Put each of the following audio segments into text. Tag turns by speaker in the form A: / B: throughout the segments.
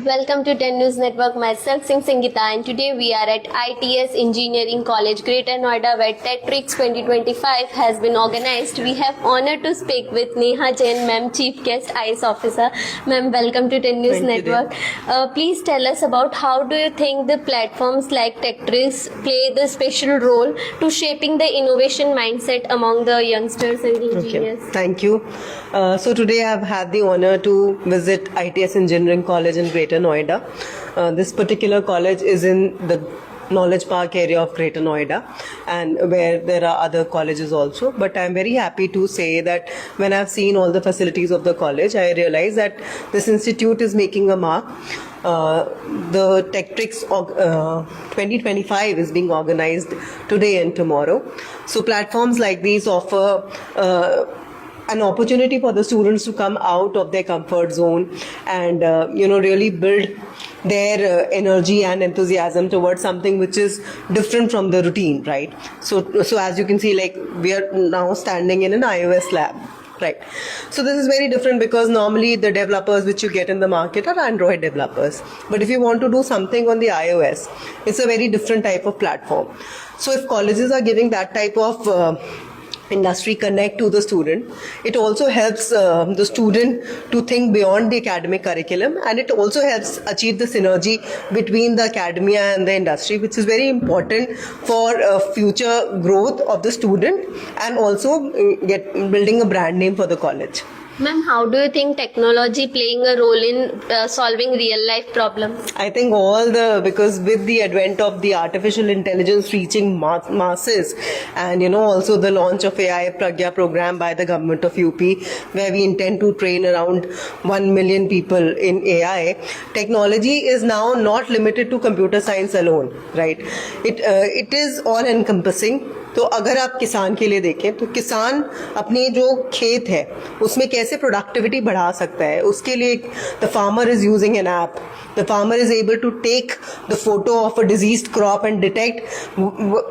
A: Welcome to 10 News Network. Myself Singh Singita, and today we are at ITS Engineering College, Greater Noida, where TEDx 2025 has been organized. We have honor to speak with Neha Jain, Ma'am, Chief Guest IS Officer. Ma'am, welcome to 10 News Network. Please tell us about how do you think the platforms like TEDx play the special role to shaping the innovation mindset among the youngsters and engineers?
B: Okay. Thank you. So today I've had the honor to visit ITS Engineering College in Greater Noida. This particular college is in the Knowledge Park area of Greater Noida, and where there are other colleges also. But I'm very happy to say that when I've seen all the facilities of the college, I realize that this institute is making a mark. The TEDx 2025 is being organized today and tomorrow. So platforms like these offer an opportunity for the students to come out of their comfort zone and really build their energy and enthusiasm towards something which is different from the routine, right? So as you can see, like, we are now standing in an iOS lab. Right. So this is very different because normally the developers which you get in the market are Android developers. But if you want to do something on the iOS, it's a very different type of platform. So if colleges are giving that type of industry connect to the student, it also helps the student to think beyond the academic curriculum, and it also helps achieve the synergy between the academia and the industry, which is very important for future growth of the student and also building a brand name for the college.
A: Ma'am, how do you think technology playing a role in solving real life problems?
B: I think because with the advent of the artificial intelligence reaching masses, and also the launch of AI Pragya program by the government of UP, where we intend to train around 1 million people in AI, technology is now not limited to computer science alone, right? It is all encompassing. तो अगर आप किसान के लिए देखें तो किसान अपने जो खेत है उसमें कैसे प्रोडक्टिविटी बढ़ा सकता है, उसके लिए the farmer is using an app. The farmer is able to take the photo of a diseased crop and detect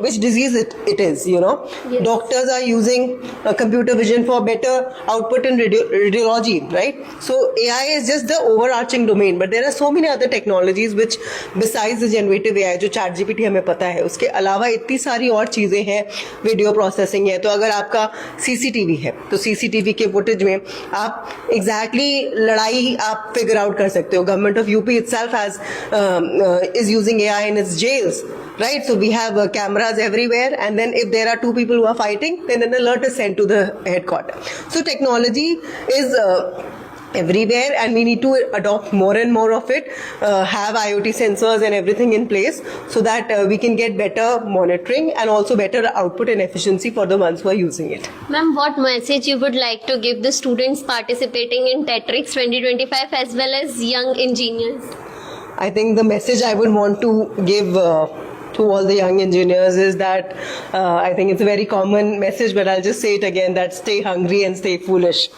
B: which disease it is, Yes. Doctors are using computer vision for better output in radiology, right? So AI is just the overarching domain, but there are so many other technologies which besides the generative AI जो ChatGPT हमें पता है, उसके अलावा इतनी सारी और चीज़ें हैं. वीडियो प्रोसेसिंग है, तो अगर आपका CCTV है तो CCTV के फुटेज में आप एग्जैक्टली लड़ाई आप फिगर आउट कर सकते हो. Government of UP is using AI in its jails, right? So we have cameras everywhere, and then if there are two people who are fighting, then an alert is sent to the headquarters. So technology is everywhere, and we need to adopt more and more of it, have IoT sensors and everything in place so that we can get better monitoring and also better output and efficiency for the ones who are using it.
A: Ma'am, what message you would like to give the students participating in TEDx 2025 as well as young engineers?
B: I think the message I would want to give to all the young engineers is that I think it's a very common message, but I'll just say it again, that stay hungry and stay foolish.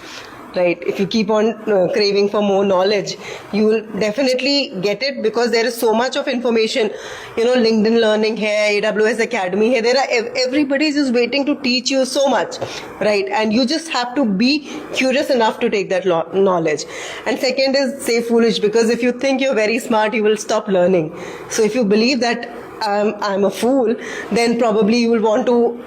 B: Right? If you keep on craving for more knowledge, you will definitely get it, because there is so much of information. LinkedIn Learning hai, AWS Academy hai. Everybody is just waiting to teach you so much, right? And you just have to be curious enough to take that knowledge. And second is stay foolish, because if you think you're very smart, you will stop learning. So if you believe that I'm a fool, then probably you will want to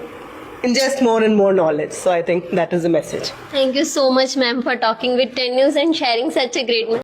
B: ingest more and more knowledge. So I think that is the message.
A: Thank you so much, ma'am, for talking with 10 News and sharing such a great message.